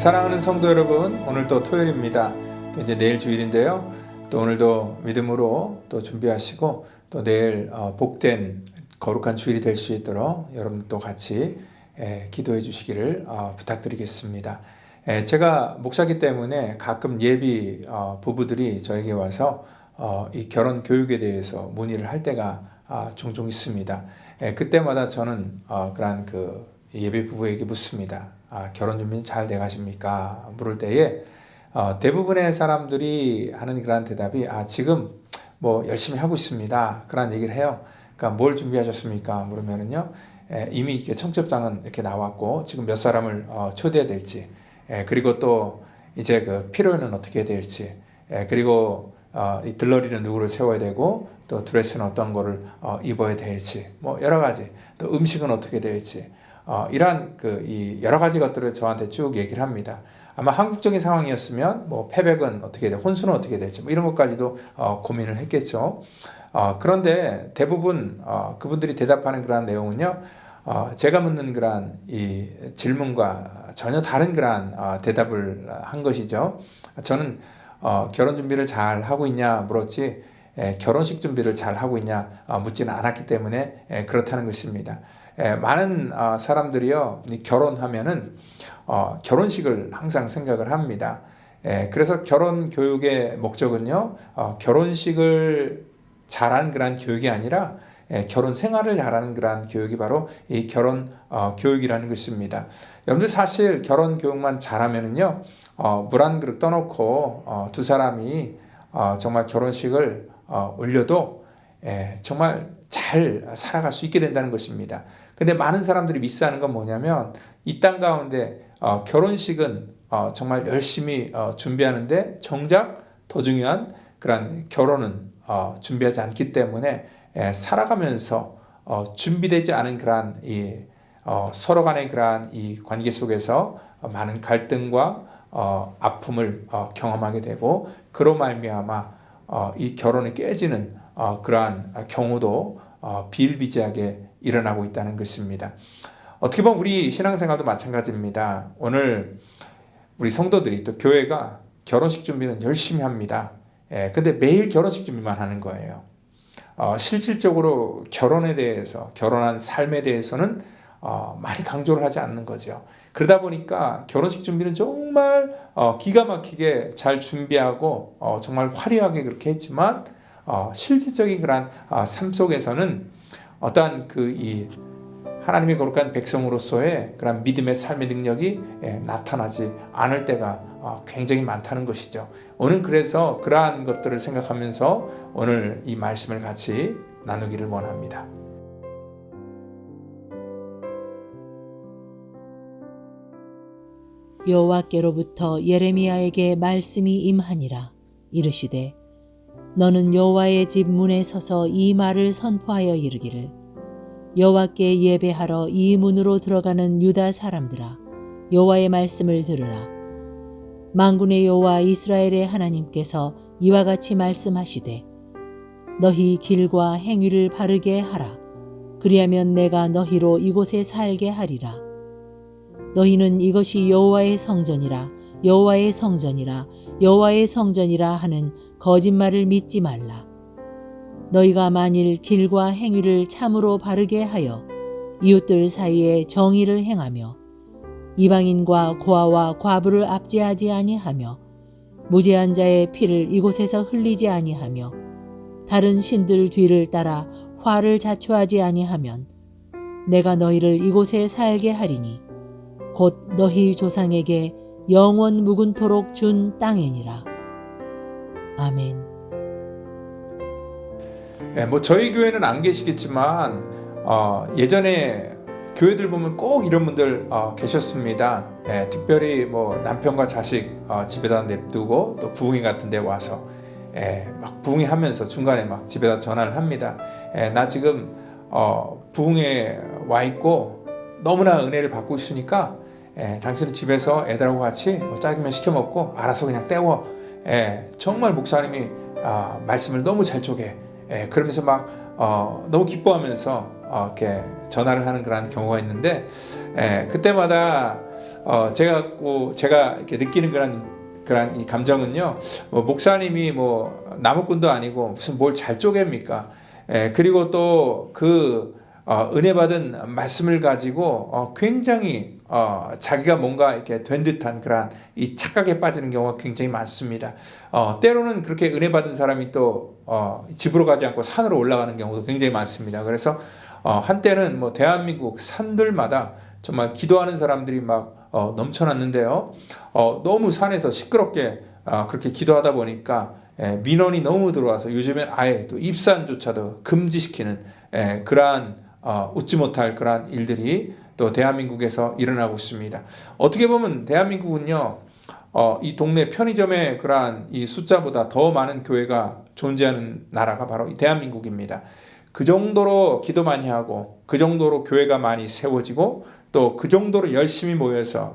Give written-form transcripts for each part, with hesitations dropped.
사랑하는 성도 여러분, 오늘 또 토요일입니다. 또 이제 내일 주일인데요. 또 오늘도 믿음으로 또 준비하시고 또 내일 복된 거룩한 주일이 될 수 있도록 여러분들도 같이 기도해 주시기를 부탁드리겠습니다. 제가 목사기 때문에 가끔 예비 부부들이 저에게 와서 이 결혼 교육에 대해서 문의를 할 때가 종종 있습니다. 그때마다 저는 그러한 그 예비 부부에게 묻습니다. 결혼 준비는 잘 돼가십니까? 물을 때에 대부분의 사람들이 하는 그러한 대답이 지금 뭐 열심히 하고 있습니다. 그런 얘기를 해요. 그러니까 뭘 준비하셨습니까? 물으면은요, 이미 이렇게 청첩장은 이렇게 나왔고 지금 몇 사람을 초대해야 될지, 그리고 또 이제 그 피로는 어떻게 해야 될지, 그리고 이 들러리는 누구를 세워야 되고 또 드레스는 어떤 거를 입어야 될지, 뭐 여러 가지, 또 음식은 어떻게 될지, 이러한 이 여러 가지 것들을 저한테 쭉 얘기를 합니다. 아마 한국적인 상황이었으면 뭐 패백은 어떻게 돼, 혼수는 어떻게 될지 뭐 이런 것까지도 고민을 했겠죠. 그런데 대부분 그분들이 대답하는 그러한 내용은요, 제가 묻는 그러한 이 질문과 전혀 다른 그러한 대답을 한 것이죠. 저는 결혼 준비를 잘 하고 있냐 물었지, 결혼식 준비를 잘 하고 있냐 묻지는 않았기 때문에 그렇다는 것입니다. 많은 사람들이요, 결혼하면은 결혼식을 항상 생각을 합니다. 그래서 결혼 교육의 목적은요, 결혼식을 잘하는 그런 교육이 아니라 결혼 생활을 잘하는 그런 교육이 바로 이 결혼 교육이라는 것입니다. 여러분들 사실 결혼 교육만 잘하면은요, 물 한 그릇 떠놓고 두 사람이 정말 결혼식을 올려도 정말 잘 살아갈 수 있게 된다는 것입니다. 근데 많은 사람들이 미스하는 건 뭐냐면, 이 땅 가운데 결혼식은 정말 열심히 준비하는데 정작 더 중요한 그런 결혼은 준비하지 않기 때문에 살아가면서 준비되지 않은 그러한 서로 간의 그러한 이 관계 속에서 많은 갈등과 아픔을 경험하게 되고 그로 말미암아 이 결혼이 깨지는 그러한 경우도 비일비재하게 일어나고 있다는 것입니다. 어떻게 보면 우리 신앙생활도 마찬가지입니다. 오늘 우리 성도들이 또 교회가 결혼식 준비는 열심히 합니다. 근데 매일 결혼식 준비만 하는 거예요. 실질적으로 결혼에 대해서, 결혼한 삶에 대해서는 많이 강조를 하지 않는 거죠. 그러다 보니까 결혼식 준비는 정말 기가 막히게 잘 준비하고 정말 화려하게 그렇게 했지만 실질적인 그런 삶 속에서는 어떠한 이 하나님의 거룩한 백성으로서의 그런 믿음의 삶의 능력이 나타나지 않을 때가 굉장히 많다는 것이죠. 오늘 그래서 그러한 것들을 생각하면서 오늘 이 말씀을 같이 나누기를 원합니다. 여호와께로부터 예레미야에게 말씀이 임하니라. 이르시되 너는 여호와의 집 문에 서서 이 말을 선포하여 이르기를 여호와께 예배하러 이 문으로 들어가는 유다 사람들아 여호와의 말씀을 들으라. 만군의 여호와 이스라엘의 하나님께서 이와 같이 말씀하시되 너희 길과 행위를 바르게 하라. 그리하면 내가 너희로 이곳에 살게 하리라. 너희는 이것이 여호와의 성전이라 여호와의 성전이라 여호와의 성전이라 하는 거짓말을 믿지 말라. 너희가 만일 길과 행위를 참으로 바르게 하여 이웃들 사이에 정의를 행하며 이방인과 고아와 과부를 압제하지 아니하며 무죄한 자의 피를 이곳에서 흘리지 아니하며 다른 신들 뒤를 따라 화를 자초하지 아니하면 내가 너희를 이곳에 살게 하리니 곧 너희 조상에게 영원 묵은토록 준 땅이니라. 아멘. 저희 교회는 안 계시겠지만 예전에 교회들 보면 꼭 이런 분들 계셨습니다. 특별히 남편과 자식 집에다 냅두고 또 부흥회 같은 데 와서 막 부흥회 하면서 중간에 막 집에다 전화를 합니다. 나 지금 부흥회 와 있고 너무나 은혜를 받고 있으니까 당신은 집에서 애들하고 같이 짜장면 시켜 먹고 알아서 그냥 때워. 정말 목사님이 말씀을 너무 잘 쪼개. 그러면서 막 너무 기뻐하면서 이렇게 전화를 하는 그런 경우가 있는데 그때마다 제가 이렇게 느끼는 그런 이 감정은요, 목사님이 나무꾼도 아니고 무슨 뭘 잘 쪼갭니까? 그리고 또 은혜 받은 말씀을 가지고 굉장히 자기가 뭔가 이렇게 된 듯한 그런 이 착각에 빠지는 경우가 굉장히 많습니다. 때로는 그렇게 은혜 받은 사람이 또 집으로 가지 않고 산으로 올라가는 경우도 굉장히 많습니다. 그래서 한때는 대한민국 산들마다 정말 기도하는 사람들이 막 넘쳐났는데요. 너무 산에서 시끄럽게 그렇게 기도하다 보니까 민원이 너무 들어와서 요즘엔 아예 또 입산조차도 금지시키는 그러한 웃지 못할 그러한 일들이 또 대한민국에서 일어나고 있습니다. 어떻게 보면 대한민국은요, 이 동네 편의점의 그러한 이 숫자보다 더 많은 교회가 존재하는 나라가 바로 이 대한민국입니다. 그 정도로 기도 많이 하고 그 정도로 교회가 많이 세워지고 또 그 정도로 열심히 모여서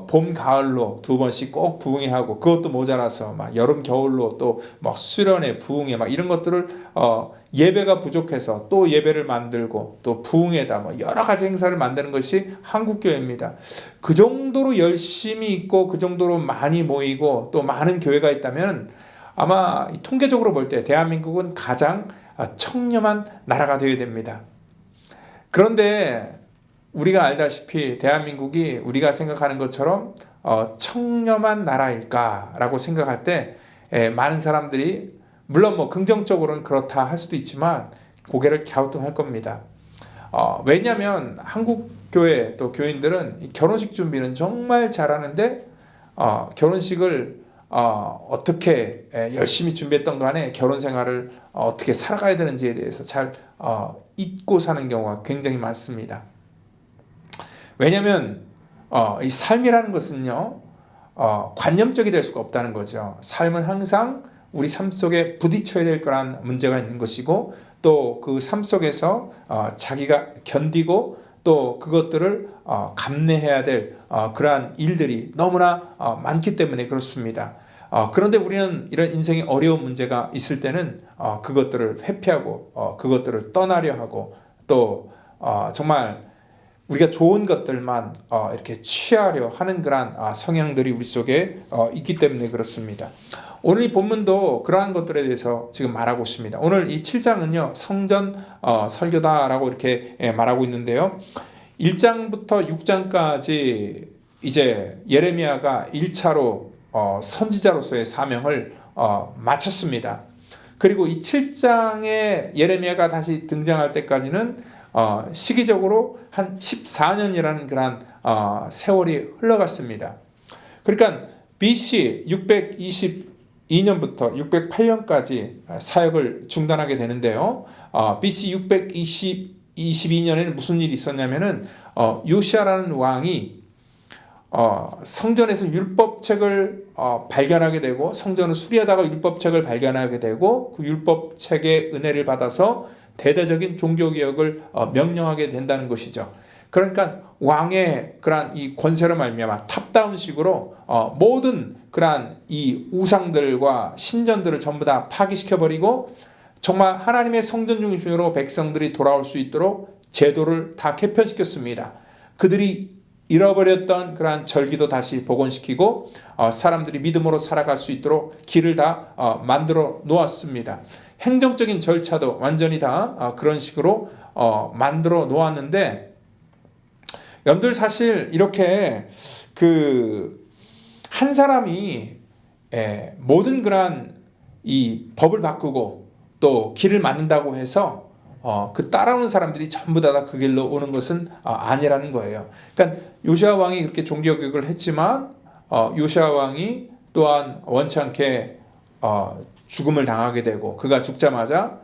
봄 가을로 두 번씩 꼭 부흥회 하고 그것도 모자라서 막 여름 겨울로 또 막 수련회 부흥회 막 이런 것들을 예배가 부족해서 또 예배를 만들고 또 부흥회다 여러 가지 행사를 만드는 것이 한국교회입니다. 그 정도로 열심히 있고 그 정도로 많이 모이고 또 많은 교회가 있다면 아마 통계적으로 볼 때 대한민국은 가장 청렴한 나라가 되어야 됩니다. 그런데 우리가 알다시피 대한민국이 우리가 생각하는 것처럼 청렴한 나라일까라고 생각할 때 많은 사람들이 물론 긍정적으로는 그렇다 할 수도 있지만 고개를 갸우뚱할 겁니다. 왜냐하면 한국 교회 또 교인들은 결혼식 준비는 정말 잘하는데 결혼식을 어떻게 열심히 준비했던 간에 결혼 생활을 어떻게 살아가야 되는지에 대해서 잘 잊고 사는 경우가 굉장히 많습니다. 왜냐하면 이 삶이라는 것은요, 관념적이 될 수가 없다는 거죠. 삶은 항상 우리 삶 속에 부딪혀야 될 거란 문제가 있는 것이고 또 그 삶 속에서 자기가 견디고 또 그것들을 감내해야 될 그러한 일들이 너무나 많기 때문에 그렇습니다. 그런데 우리는 이런 인생의 어려운 문제가 있을 때는 그것들을 회피하고 그것들을 떠나려 하고 또 정말 우리가 좋은 것들만 이렇게 취하려 하는 그러한 성향들이 우리 속에 있기 때문에 그렇습니다. 오늘 이 본문도 그러한 것들에 대해서 지금 말하고 있습니다. 오늘 이 7장은요 성전 설교다라고 이렇게 말하고 있는데요. 1장부터 6장까지 이제 예레미야가 1차로 선지자로서의 사명을 마쳤습니다. 그리고 이 7장에 예레미야가 다시 등장할 때까지는 시기적으로 한 14년이라는 그런 세월이 흘러갔습니다. 그러니까 BC 622년부터 608년까지 사역을 중단하게 되는데요. BC 622년에는 무슨 일이 있었냐면은 요시아라는 왕이 성전에서 율법책을 발견하게 되고 성전을 수리하다가 율법책을 발견하게 되고 그 율법책의 은혜를 받아서 대대적인 종교개혁을 명령하게 된다는 것이죠. 그러니까 왕의 그러한 이 권세로 말미암아 탑다운식으로 모든 그러한 이 우상들과 신전들을 전부 다 파기시켜버리고 정말 하나님의 성전 중심으로 백성들이 돌아올 수 있도록 제도를 다 개편시켰습니다. 그들이 잃어버렸던 그러한 절기도 다시 복원시키고 사람들이 믿음으로 살아갈 수 있도록 길을 다 만들어 놓았습니다. 행정적인 절차도 완전히 다 그런 식으로 만들어 놓았는데 여러분들 사실 이렇게 한 사람이 모든 그러한 이 법을 바꾸고 또 길을 만든다고 해서 그 따라오는 사람들이 전부 다 그 길로 오는 것은 아니라는 거예요. 그러니까 요시아 왕이 그렇게 종교개혁을 했지만 요시아 왕이 또한 원치 않게 죽음을 당하게 되고 그가 죽자마자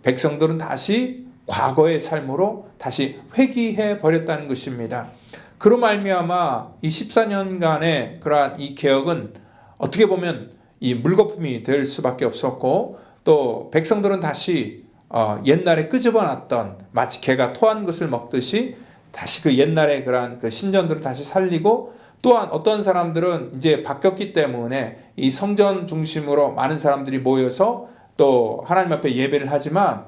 백성들은 다시 과거의 삶으로 다시 회귀해 버렸다는 것입니다. 그로 말미암아 이 14년간의 그러한 이 개혁은 어떻게 보면 이 물거품이 될 수밖에 없었고 또 백성들은 다시 옛날에 끄집어놨던 마치 개가 토한 것을 먹듯이 다시 그 옛날의 그러한 그 신전들을 다시 살리고 또한 어떤 사람들은 이제 바뀌었기 때문에 이 성전 중심으로 많은 사람들이 모여서 또 하나님 앞에 예배를 하지만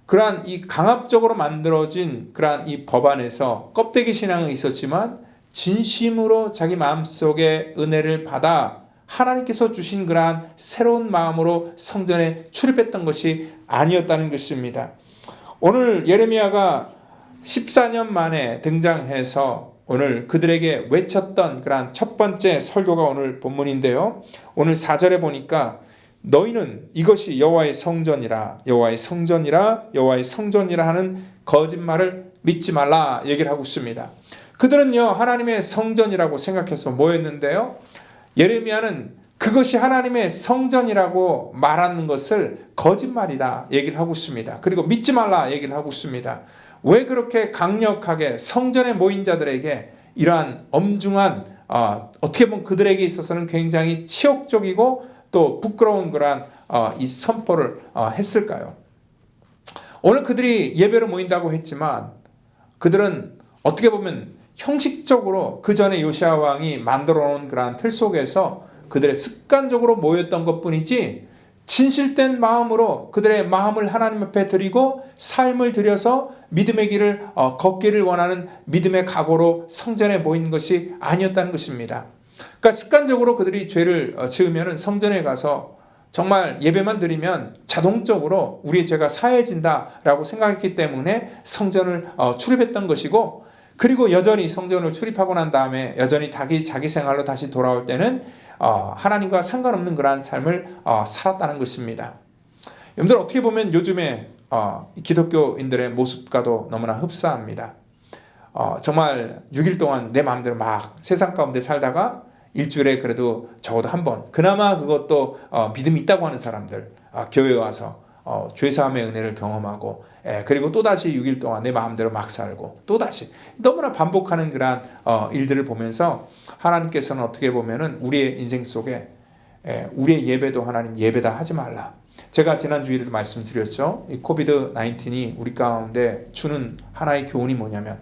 그러한 이 강압적으로 만들어진 그러한 이 법안에서 껍데기 신앙은 있었지만 진심으로 자기 마음속에 은혜를 받아 하나님께서 주신 그러한 새로운 마음으로 성전에 출입했던 것이 아니었다는 것입니다. 오늘 예레미야가 14년 만에 등장해서 오늘 그들에게 외쳤던 그러한 첫 번째 설교가 오늘 본문인데요. 오늘 4절에 보니까 너희는 이것이 여호와의 성전이라 여호와의 성전이라 여호와의 성전이라 하는 거짓말을 믿지 말라 얘기를 하고 있습니다. 그들은요 하나님의 성전이라고 생각해서 모였는데요. 예레미야는 그것이 하나님의 성전이라고 말하는 것을 거짓말이다 얘기를 하고 있습니다. 그리고 믿지 말라 얘기를 하고 있습니다. 왜 그렇게 강력하게 성전에 모인 자들에게 이러한 엄중한 어떻게 보면 그들에게 있어서는 굉장히 치욕적이고 또 부끄러운 그러한 이 선포를 했을까요? 오늘 그들이 예배로 모인다고 했지만 그들은 어떻게 보면 형식적으로 그 전에 요시아 왕이 만들어 놓은 그러한 틀 속에서 그들의 습관적으로 모였던 것뿐이지 진실된 마음으로 그들의 마음을 하나님 앞에 드리고 삶을 들여서 믿음의 길을 걷기를 원하는 믿음의 각오로 성전에 모인 것이 아니었다는 것입니다. 그러니까 습관적으로 그들이 죄를 지으면 성전에 가서 정말 예배만 드리면 자동적으로 우리의 죄가 사해진다라고 생각했기 때문에 성전을 출입했던 것이고 그리고 여전히 성전을 출입하고 난 다음에 여전히 자기 생활로 다시 돌아올 때는 하나님과 상관없는 그러한 삶을 살았다는 것입니다. 여러분들 어떻게 보면 요즘에 기독교인들의 모습과도 너무나 흡사합니다. 정말 6일 동안 내 마음대로 막 세상 가운데 살다가 일주일에 그래도 적어도 한 번 그나마 그것도 믿음이 있다고 하는 사람들 교회에 와서 죄사함의 은혜를 경험하고 그리고 또다시 6일 동안 내 마음대로 막 살고 또다시 너무나 반복하는 그러한 일들을 보면서 하나님께서는 어떻게 보면은 우리의 인생 속에 우리의 예배도 하나님 예배다 하지 말라. 제가 지난 주일에도 말씀드렸죠. 이 코비드 19이 우리 가운데 주는 하나의 교훈이 뭐냐면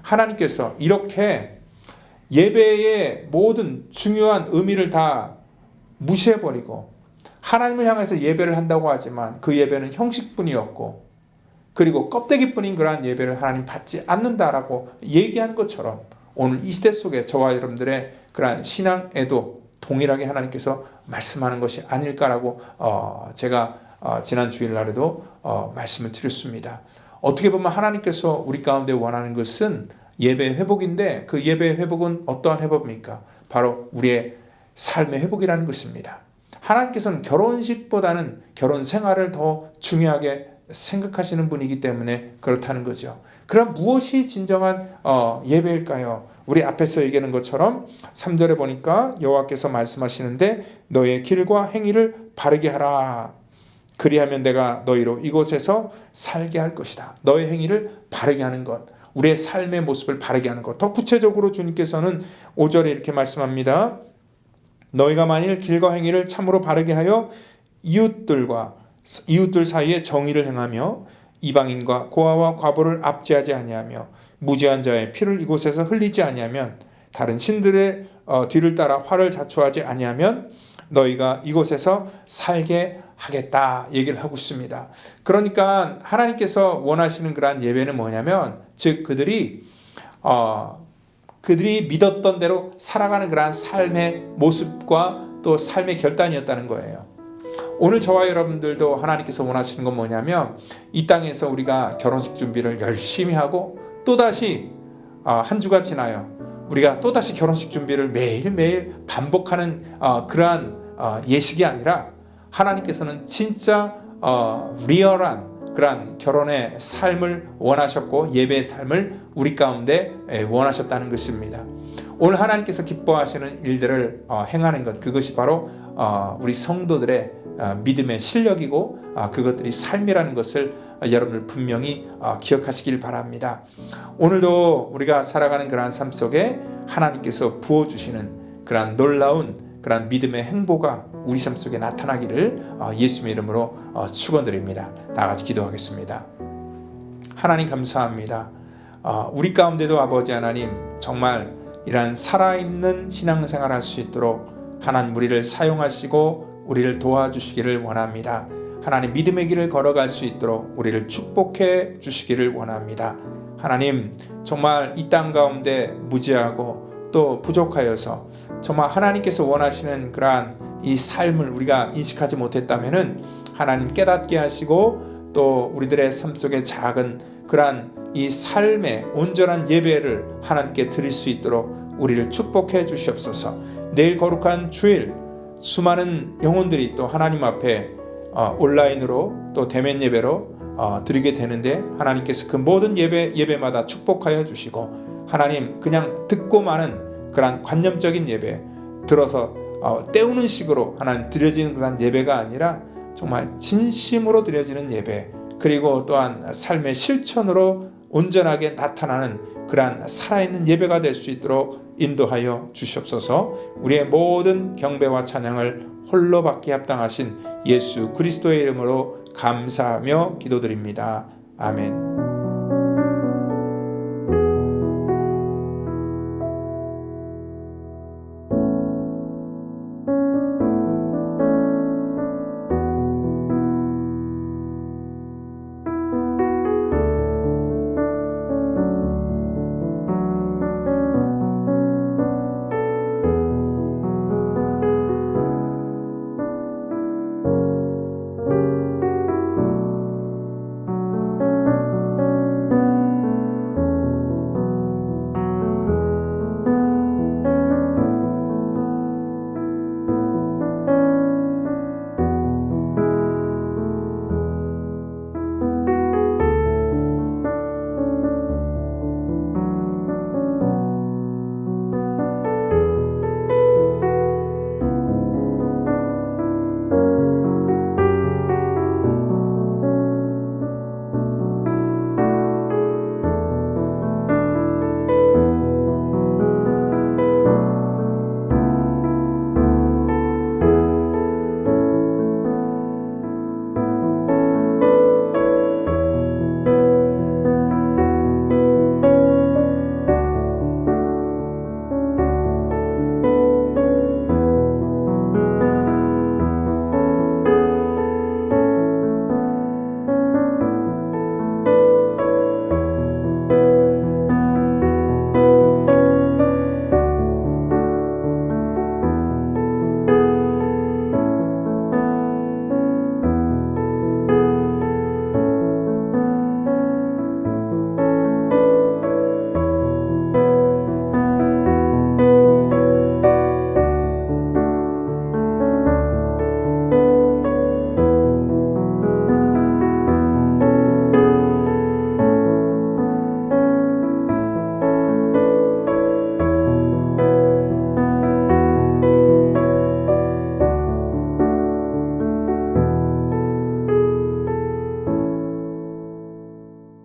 하나님께서 이렇게 예배의 모든 중요한 의미를 다 무시해버리고 하나님을 향해서 예배를 한다고 하지만 그 예배는 형식뿐이었고 그리고 껍데기뿐인 그러한 예배를 하나님 받지 않는다라고 얘기한 것처럼 오늘 이 시대 속에 저와 여러분들의 그러한 신앙에도 동일하게 하나님께서 말씀하는 것이 아닐까라고 제가 지난 주일날에도 말씀을 드렸습니다. 어떻게 보면 하나님께서 우리 가운데 원하는 것은 예배의 회복인데 그 예배의 회복은 어떠한 회복입니까? 바로 우리의 삶의 회복이라는 것입니다. 하나님께서는 결혼식보다는 결혼 생활을 더 중요하게 생각하시는 분이기 때문에 그렇다는 거죠. 그럼 무엇이 진정한 예배일까요? 우리 앞에서 얘기하는 것처럼 3절에 보니까 여호와께서 말씀하시는데 너의 길과 행위를 바르게 하라. 그리하면 내가 너희로 이곳에서 살게 할 것이다. 너의 행위를 바르게 하는 것, 우리의 삶의 모습을 바르게 하는 것. 더 구체적으로 주님께서는 5절에 이렇게 말씀합니다. 너희가 만일 길과 행위를 참으로 바르게 하여 이웃들 사이에 정의를 행하며 이방인과 고아와 과부를 압제하지 아니하며 무죄한 자의 피를 이곳에서 흘리지 아니하면 다른 신들의 뒤를 따라 화를 자초하지 아니하면 너희가 이곳에서 살게 하겠다 얘기를 하고 있습니다. 그러니까 하나님께서 원하시는 그러한 예배는 뭐냐면 즉 그들이 믿었던 대로 살아가는 그러한 삶의 모습과 또 삶의 결단이었다는 거예요. 오늘 저와 여러분들도 하나님께서 원하시는 건 뭐냐면 이 땅에서 우리가 결혼식 준비를 열심히 하고 또다시 한 주가 지나요. 우리가 또다시 결혼식 준비를 매일매일 반복하는 그러한 예식이 아니라 하나님께서는 진짜 리얼한 그러한 결혼의 삶을 원하셨고 예배의 삶을 우리 가운데 원하셨다는 것입니다. 오늘 하나님께서 기뻐하시는 일들을 행하는 것, 그것이 바로 우리 성도들의 믿음의 실력이고 그것들이 삶이라는 것을 여러분들 분명히 기억하시길 바랍니다. 오늘도 우리가 살아가는 그러한 삶 속에 하나님께서 부어주시는 그러한 놀라운 그러한 믿음의 행보가 우리 삶 속에 나타나기를 예수님의 이름으로 축원드립니다. 다 같이 기도하겠습니다. 하나님 감사합니다. 우리 가운데도 아버지 하나님 정말 이러한 살아있는 신앙생활 할 수 있도록 하나님 우리를 사용하시고 우리를 도와주시기를 원합니다. 하나님 믿음의 길을 걸어갈 수 있도록 우리를 축복해 주시기를 원합니다. 하나님 정말 이 땅 가운데 무지하고 또 부족하여서 정말 하나님께서 원하시는 그러한 이 삶을 우리가 인식하지 못했다면은 하나님 깨닫게 하시고 또 우리들의 삶 속에 작은 그러한 이 삶의 온전한 예배를 하나님께 드릴 수 있도록 우리를 축복해 주시옵소서. 내일 거룩한 주일 수많은 영혼들이 또 하나님 앞에 온라인으로 또 대면 예배로 드리게 되는데 하나님께서 그 모든 예배마다 축복하여 주시고 하나님 그냥 듣고 마는 그런 관념적인 예배 들어서 때우는 식으로 하나님 드려지는 그런 예배가 아니라 정말 진심으로 드려지는 예배 그리고 또한 삶의 실천으로 온전하게 나타나는 그러한 살아있는 예배가 될 수 있도록 인도하여 주시옵소서. 우리의 모든 경배와 찬양을 홀로 받기 합당하신 예수 그리스도의 이름으로 감사하며 기도드립니다. 아멘.